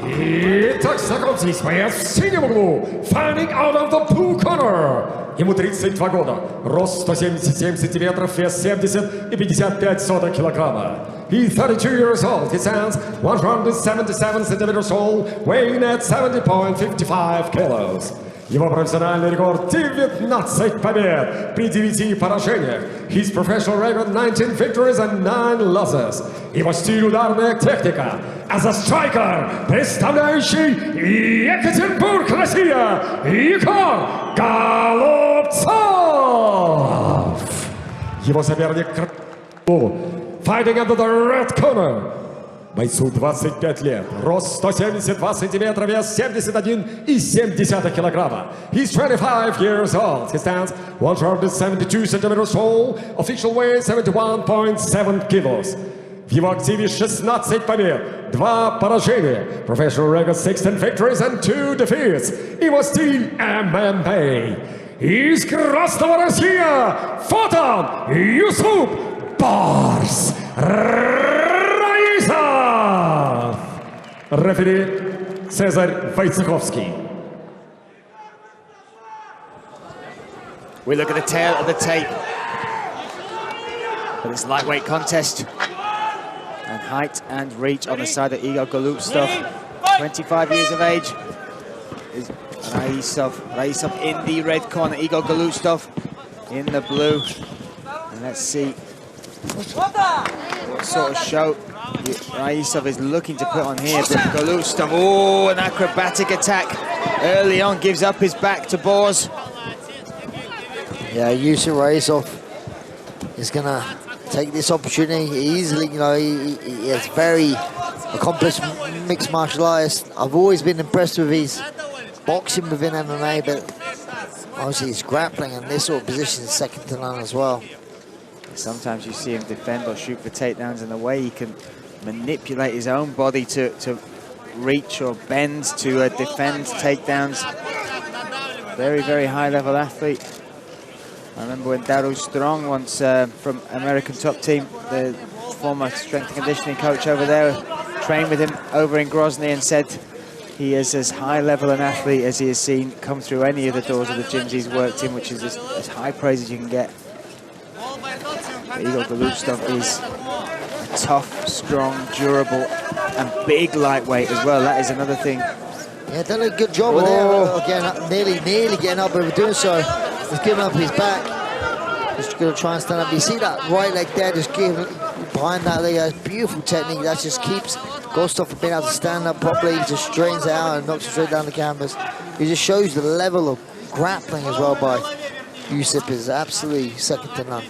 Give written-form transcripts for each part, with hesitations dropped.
Итак, знакомьтесь, боец в синем углу, fighting out of the blue corner. Ему 32 года, рост 177 сантиметров, вес 70 и 55 сотых килограмма. He's 32 years old, he stands 177 centimeters tall, weighing at 70.55 kilos. Его профессиональный рекорд 19 побед при 9 поражениях. His professional record 19 victories and 9 losses. Его стиль ударная техника. As a striker, представляющий Екатеринбург, Россия, Егор Голубцов. Его соперник fighting under the red corner. Бойцу 25 лет, рост 172 сантиметра, вес 71,7 килограмма. He's 25 years old. He stands 172 centimeters tall. Official weight 71.7 kilos. В его активе 16 побед, 2 поражения. Professional record 16 victories and 2 defeats. Его стиль ММА. Из Красного Россия, Фотон Юсуф Раисов. Рефери Цезарь Войцеховский. We look at the tail of the tape for this lightweight contest. And height and reach on the side of Егор Голубцов. 25 years of age is Raisov in the red corner. Егor Golubcov in the blue. And let's see what sort of show Raisov is looking to put on here. But Golubcov, oh, an acrobatic attack early on, gives up his back to Bors. Yeah, Yusuf Raisov is gonna take this opportunity easily. You know, he is very accomplished mixed martial artist. I've always been impressed with his boxing within MMA, but obviously his grappling and this sort of position is second to none as well. Sometimes you see him defend or shoot for takedowns, and the way he can manipulate his own body to reach or bend to defend takedowns. Very, very high-level athlete. I remember when Daryl Strong once from American Top Team, the former strength and conditioning coach over there, trained with him over in Grozny and said he is as high-level an athlete as he has seen come through any of the doors of the gyms he's worked in, which is as high praise as you can get. Егор Голубцов is a tough, strong, durable, and big lightweight as well. That is another thing. Yeah, done a good job there. Again, nearly getting up, but doing so, he's giving up his back. Just going to try and stand up. You see that right leg there, just giving behind that leg. That's beautiful technique. That just keeps Golubcov from being able to stand up properly. He just straightens it out and knocks it straight down the canvas. It just shows the level of grappling as well by Yusuf is absolutely second to none.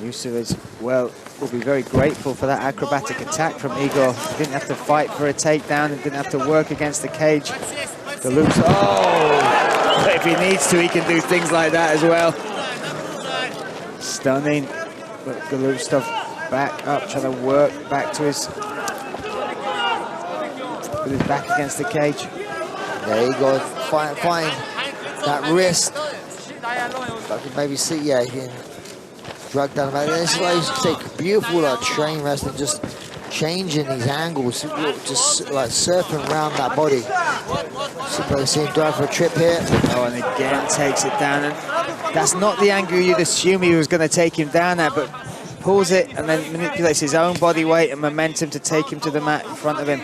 Yusuf is, well, will be very grateful for that acrobatic attack from Егор. He didn't have to fight for a takedown and didn't have to work against the cage. Golubcov, oh! If he needs to, he can do things like that as well. Stunning. But Golubcov back up, trying to work back to his, with his back against the cage. There you go, find that wrist. I can maybe see, yeah, he can drag down the back. This is why you take beautiful train wrestling, just changing these angles, just like surfing around that body. See him drive for a trip here. Oh, and again takes it down. And that's not the angle you'd assume he was going to take him down at, but pulls it and then manipulates his own body weight and momentum to take him to the mat in front of him.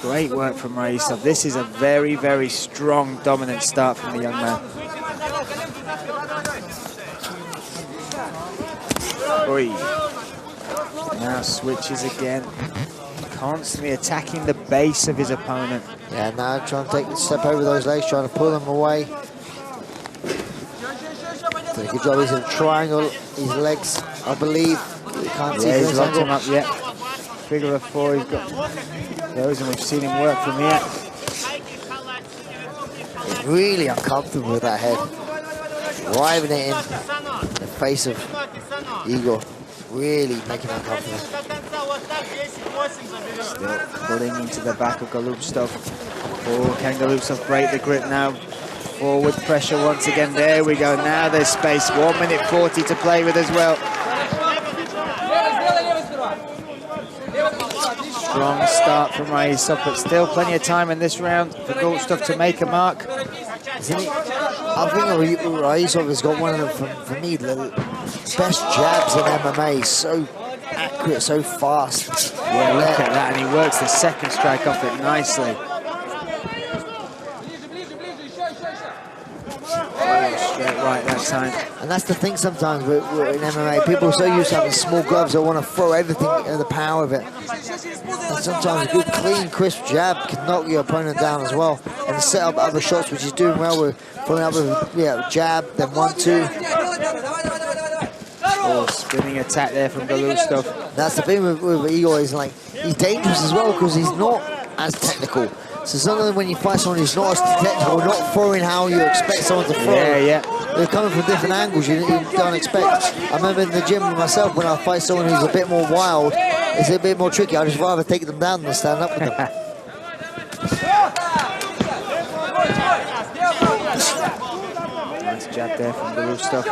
Great work from Raisov. This is a very, very strong, dominant start from the young man. Oi. Now switches again. Constantly attacking the base of his opponent. Yeah, now trying to take a step over those legs, trying to pull them away. Doing a good job. He's in a triangle. His legs, I believe. Can't see he's locked him up yet. Figure of four. He's got those, and we've seen him work from here. He's really uncomfortable with that head. Driving it in the face of Егор. Really making him uncomfortable. Still pulling into the back of Golubcov. Oh, can Golubcov break the grip now? Forward pressure once again. There we go. Now there's space. 1 minute 40 to play with as well. Strong start from Raisov, but still plenty of time in this round for Golubtsov to make a mark. I think Raisov has got one of them, for me, the best jabs in MMA. He's so accurate, so fast. Yeah, look at that, and he works the second strike off it nicely. Straight right that time. And that's the thing sometimes in MMA. People are so used to having small gloves, they want to throw everything in the power of it. And sometimes a good, clean, crisp jab can knock your opponent down as well. And set up other shots, which he's doing well with, following up with jab, then 1-2. Oh, spinning attack there from Golubtsov. That's the thing with Igor, he's dangerous as well because he's not as technical. So sometimes when you fight someone who's not as technical, not throwing how you expect someone to throw, they're coming from different angles you don't expect. I remember in the gym myself, when I fight someone who's a bit more wild, it's a bit more tricky. I'd just rather take them down than stand up with them. Nice jab there from Golubtsov.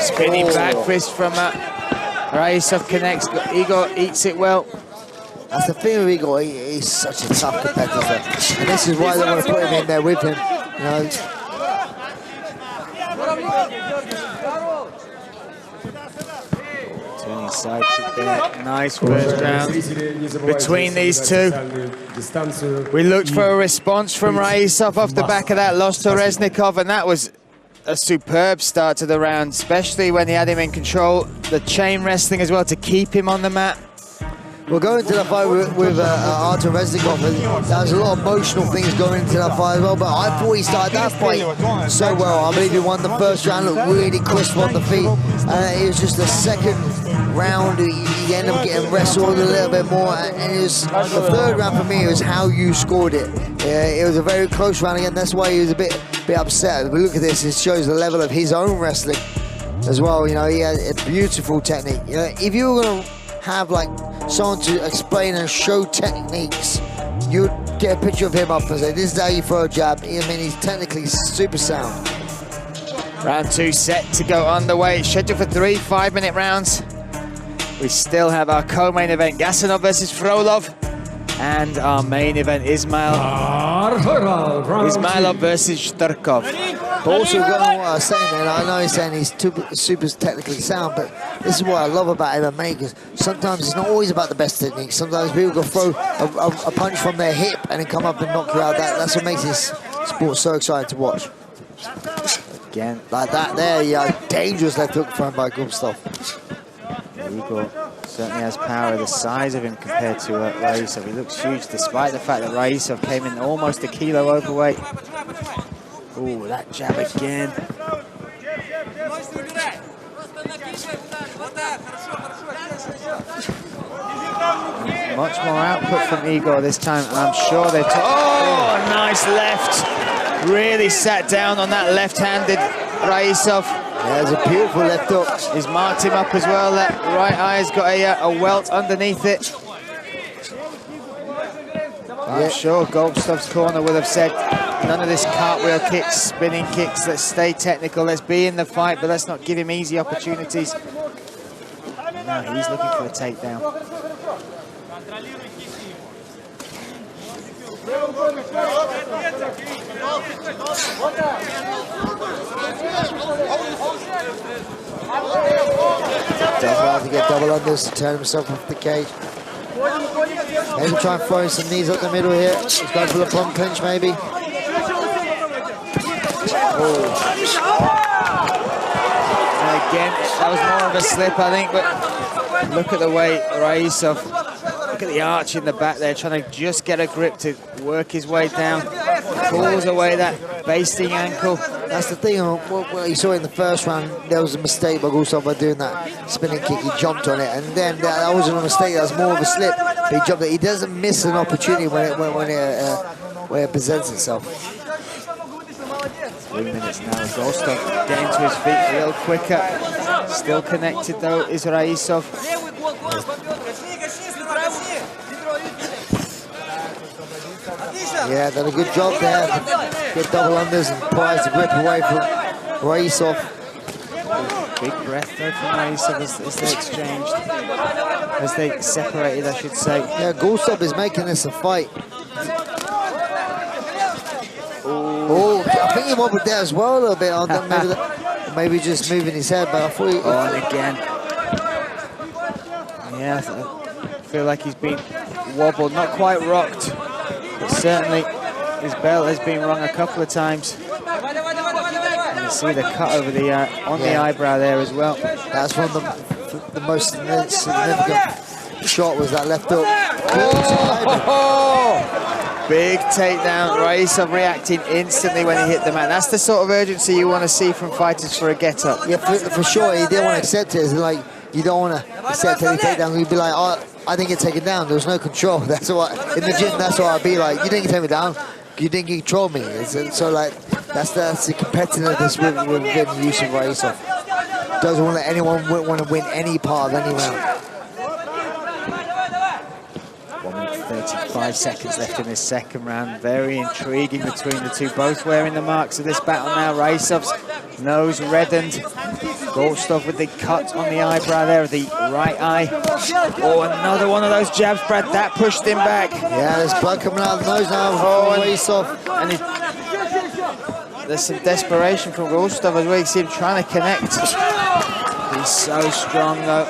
Spinning back fist from Raisov connects. Igor eats it well. That's the thing with Igor. He's such a tough competitor, and this is why they want to put him in there with him. You know. Turning side kick there. Nice first round between these two. We looked for a response from Raisov off the back of that loss to Reznikov, and that was a superb start to the round, especially when he had him in control. The chain wrestling as well to keep him on the mat. We're going into the fight with Artur Reznikov, and there's a lot of emotional things going into that fight as well, but I thought he started that fight so well. I believe he won the first round, looked really crisp on the feet. It was just the second round, he ended up getting wrestled a little bit more, and it was, the third round for me, it was how you scored it. It was a very close round again, that's why he was a bit upset. But look at this, it shows the level of his own wrestling as well. You know, he had a beautiful technique. You know, if you were going to have like someone to explain and show techniques, you'd get a picture of him up and say, this is how you throw a jab. I mean, he's technically super sound. Round 2 set to go underway. Scheduled for 3 5-minute rounds. We still have our co-main event, Gasanov versus Frolov. And our main event, Ismailov versus Shturkov. But also going on what I was saying there, I know he's saying he's super technically sound, but this is what I love about MMA, because sometimes it's not always about the best technique. Sometimes people can throw a punch from their hip and then come up and knock you out. That's what makes this sport so exciting to watch. Again. Like that there, dangerous left hook thrown by Golubtsov. Igor certainly has power the size of him compared to Raisov. He looks huge despite the fact that Raisov came in almost a kilo overweight. Ooh, that jab again. Much more output from Igor this time, and I'm sure they oh, nice left. Really sat down on that left-handed Raisov. Yeah, it's a beautiful left hook. He's marked him up as well. That right eye's got a welt underneath it. I'm sure Golubtsov's corner would have said, none of this cartwheel kicks, spinning kicks, let's stay technical, let's be in the fight, but let's not give him easy opportunities. No, he's looking for a takedown. Does well to get double unders to turn himself off the cage. Maybe try and throw some knees up the middle here. He's going for the bum clinch, maybe. Oh. And again, that was more of a slip, I think, but look at the way Raisov, look at the arch in the back there, trying to just get a grip to work his way down. Pulls away that basting ankle. That's the thing, what you saw in the first round, there was a mistake by Golubtsov by doing that spinning kick. He jumped on it, and then that wasn't a mistake, that was more of a slip. But he jumped it. He doesn't miss an opportunity when it presents itself. 3 minutes now. Golubtsov getting to his feet a little quicker. Still connected though is Raisov. Yeah, done a good job there. Good double unders and pries the grip away from Raisov. Big breath though from Raisov as they exchanged, as they separated, I should say. Yeah, Golubtsov is making this a fight. Oh, I think he wobbled there as well a little bit on that. Maybe just moving his head, but I thought he... Oh, and again. Yeah, I feel like he's been wobbled, not quite rocked, but certainly his belt has been rung a couple of times. And you see the cut over the on the eyebrow there as well. That's one of the most significant shot was that left hook. Oh! Big takedown. Raisov reacting instantly when he hit the mat. That's the sort of urgency you want to see from fighters for a get-up. Yeah, for sure. He didn't want to accept it. It's like, you don't want to accept any takedown. You'd be like, oh, I didn't get taken down. There was no control. That's what, in the gym, that's what I'd be like. You didn't take me down. You didn't control me. So like, that's the competitiveness with Yusuff Raisov. Doesn't want to let anyone want to win any part of any round. 35 seconds left in this second round. Very intriguing between the two. Both wearing the marks of this battle now. Raisov's nose reddened. Golubtsov with the cut on the eyebrow there of the right eye. Oh, another one of those jabs, Brad. That pushed him back. Yeah, there's blood coming out of the nose now. Oh, Raisov. And there's some desperation from Golubtsov as well. You see him trying to connect. He's so strong though.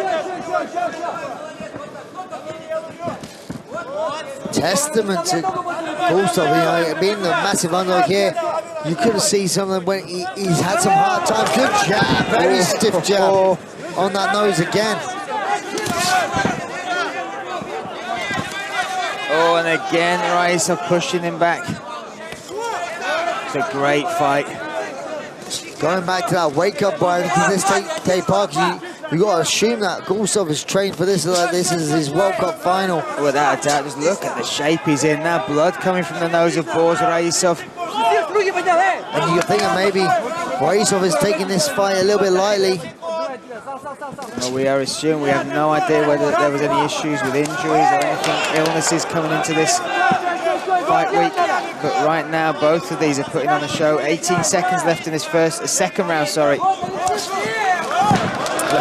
Testament to Golubtsov, you know, being the massive underdog here. You could have seen some of them when he's had some hard times. Good jab, very stiff jab on that nose again. Oh, and again, Raisov pushing him back. It's a great fight. Going back to that wake-up, Brian, because this take part, you got to assume that Golubtsov is trained for this. Like this is his World Cup final. Without a doubt, just look at the shape he's in now. Blood coming from the nose of Raisov. And you're thinking maybe Raisov is taking this fight a little bit lightly. Well, we are assuming, we have no idea whether there was any issues with injuries or anything, illnesses coming into this fight week. But right now, both of these are putting on a show. 18 seconds left in this second round, sorry. Look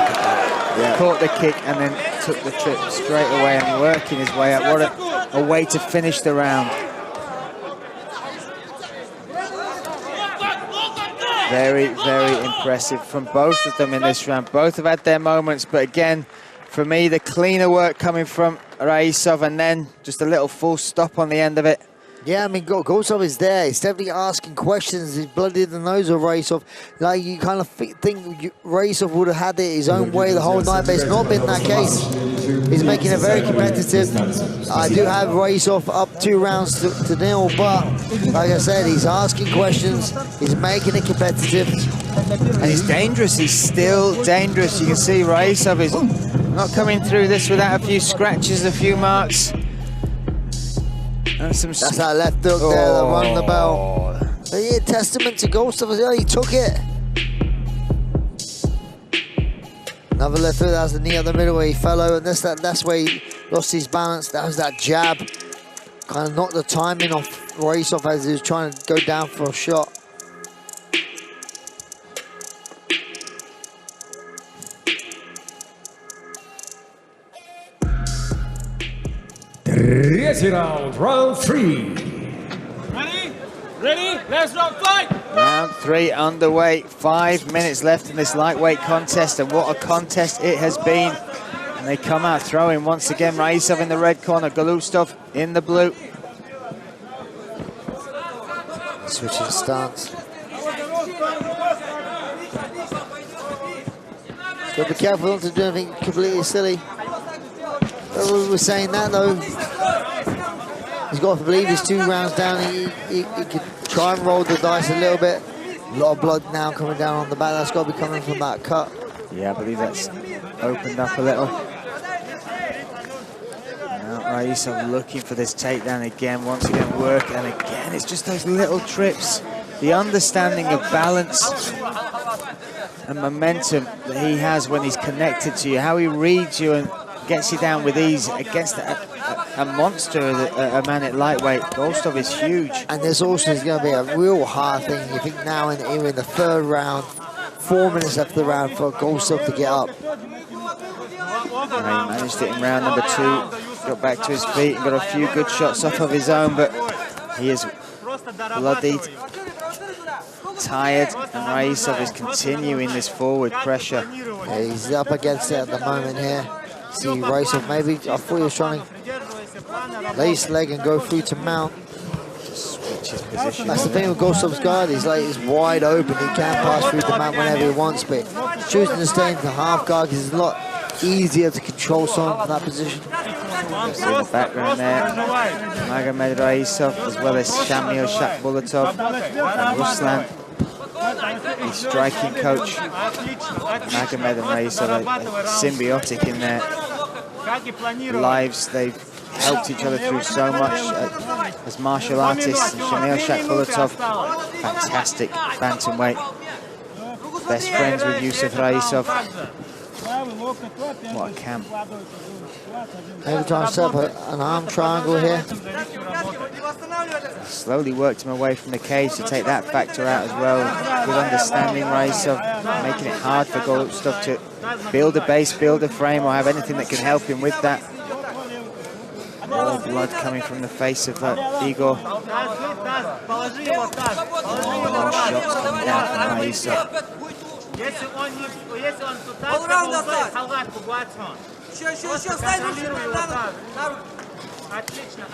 at that. Yeah. Caught the kick and then took the trip straight away and working his way up. What a way to finish the round. Very, very impressive from both of them in this round. Both have had their moments, but again, for me, the cleaner work coming from Raisov and then just a little full stop on the end of it. Yeah, I mean, Golubtsov is there. He's definitely asking questions. He's blooded the nose of Raisov. Like, you kind of think Raisov would have had it his own way the whole night, but it's not been that case. He's making it very competitive. I do have Raisov up 2 rounds to 0, but like I said, he's asking questions. He's making it competitive. And he's dangerous. He's still dangerous. You can see Raisov is not coming through this without a few scratches, a few marks. And that's that left hook there that rung the bell. But yeah, testament to Golubtsov. Yeah, he took it. Another left hook. That was the knee at the middle where he fell over. And that's where he lost his balance. That was that jab. Kind of knocked the timing off Raisov as he was trying to go down for a shot. Tretий round, round 3. Ready? Let's round fight! Round 3 underway. 5 minutes left in this lightweight contest, and what a contest it has been. And they come out throwing once again. Raisov in the red corner, Golubtsov in the blue. Switching stance. Got to be careful not to do anything completely silly. But we were saying that though. He's got to believe he's 2 rounds down. He could try and roll the dice a little bit. A lot of blood now coming down on the back. That's got to be coming from that cut. Yeah, I believe that's opened up a little. Now Raisov looking for this takedown again. Once again work, and again it's just those little trips. The understanding of balance and momentum that he has when he's connected to you. How he reads you and gets you down with ease against a monster, a man at lightweight. Golubtsov is huge. And there's also going to be a real hard thing. You think now in the 3rd round, 4 minutes left of the round for Golubtsov to get up. He managed it in round number 2, got back to his feet and got a few good shots off of his own, but he is bloodied, tired, and Raisov is continuing this forward pressure. Yeah, he's up against it at the moment here. See Raisov, maybe I thought he was trying to lay his leg and go through to mount. Switch his position. That's the thing with Golubtsov's guard, he's wide open, he can pass through to mount whenever he wants, but he's choosing to stay into half guard because it's a lot easier to control someone from that position. You see in the background there, Magomed Raisov, as well as Shamil Shakbulatov and Ruslan, the striking coach. Magomed and Raisov are symbiotic in their lives. They've helped each other through so much as martial artists. And Shamil Shakbulatov, fantastic bantamweight. Best friends with Yusuf Raisov. What a camp. Maybe trying to set up an arm triangle here. Slowly worked him away from the cage to take that factor out as well. Good understanding, Raisov, making it hard for Golubtsov to build a base, build a frame, or have anything that can help him with that. More blood coming from the face of Igor. More shots coming down from Raisov.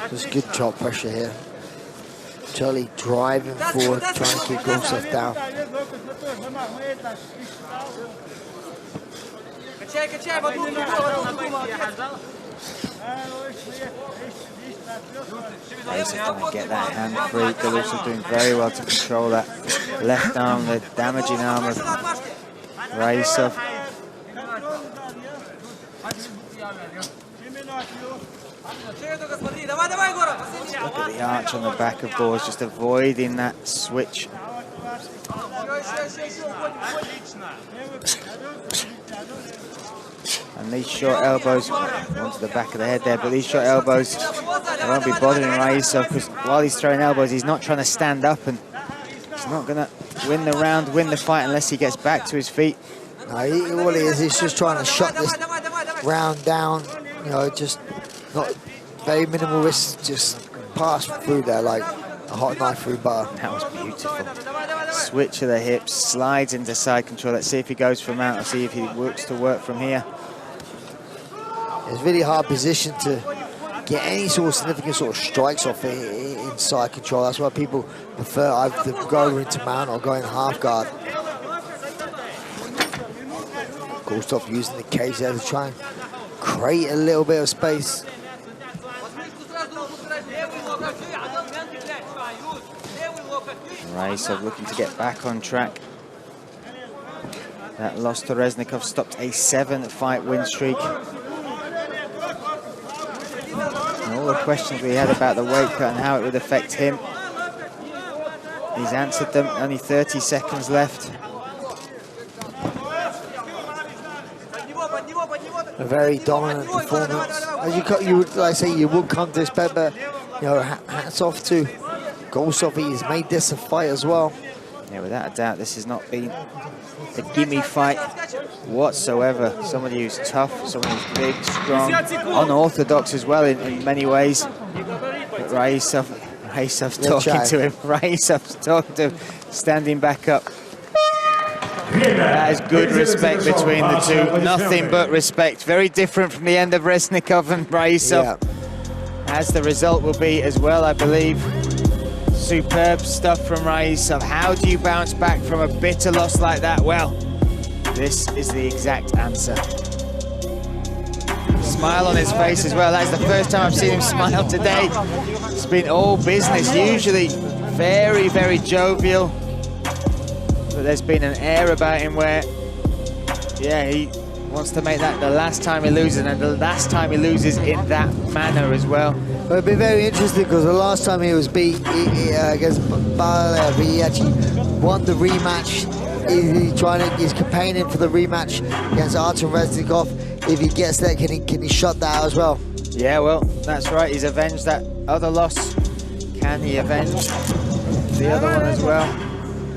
Just good chop pressure here. Charlie driving forward, trying to keep Golubtsov down. Raisov trying to get that hand free. Golubtsov doing very well to control that left arm, the damaging arm of Raisov. Look at the arch on the back of Boris, just avoiding that switch. And these short elbows, onto the back of the head there, but these short elbows won't be bothering Raisov because while he's throwing elbows, he's not trying to stand up, and he's not going to win the round, win the fight unless he gets back to his feet. No, all he is, he's just trying to shut this round down, you know, just not very minimal risk, just pass through there like a hot knife through butter. That was beautiful. Switch of the hips, slides into side control. Let's see if he goes from out, or see if he works to work from here. It's a really hard position to get any sort of significant sort of strikes off in side control. That's why people prefer either to go into mount or go in half guard. Golubtsov using the cage there to try and create a little bit of space. Raisov looking to get back on track. That loss to Reznikov stopped a 7-fight win streak. And all the questions we had about the weight cut and how it would affect him, he's answered them. Only 30 seconds left. A very dominant performance. As you would, like I say, you would come to expect, but you know, hats off to Golubtsov. He's made this a fight as well. Yeah, without a doubt, this has not been a gimme fight whatsoever. Somebody who's tough, somebody who's big, strong, unorthodox as well in many ways. But Raisov's talking to him. Raisov's talking to him, standing back up. That is good respect between the two. Nothing but respect. Very different from the end of Reznikov and Raisov. Yeah. As the result will be as well, I believe. Superb stuff from Raisov. How do you bounce back from a bitter loss like that? Well, this is the exact answer. Smile on his face as well. That's the first time I've seen him smile today. It's been all business. Usually very, very jovial. But there's been an air about him where, yeah, he wants to make that the last time he loses, and the last time he loses in that manner as well. But it'll be very interesting because the last time he was beat against Balev, he actually won the rematch. He's campaigning for the rematch against Artem Reznikov. If he gets that, can he shut that out as well? Yeah, well, that's right. He's avenged that other loss. Can he avenge the other one as well?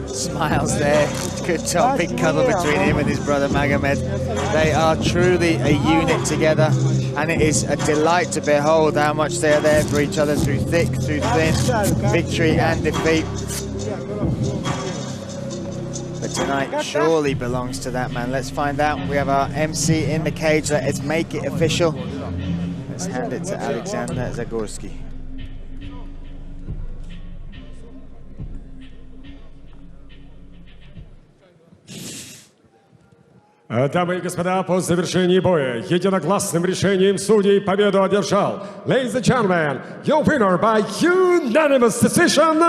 Smiles there. Good job, big cuddle between him and his brother Magomed. They are truly a unit together, and it is a delight to behold how much they are there for each other through thick, through thin, victory and defeat. But tonight surely belongs to that man. Let's find out. We have our MC in the cage. Let's make it official. Let's hand it to Alexander Zagorski. Дамы и господа, по завершении боя единогласным решением судей победу одержал, ladies and gentlemen, your winner by unanimous decision,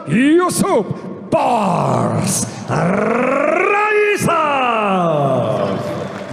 Юсуф Раисов.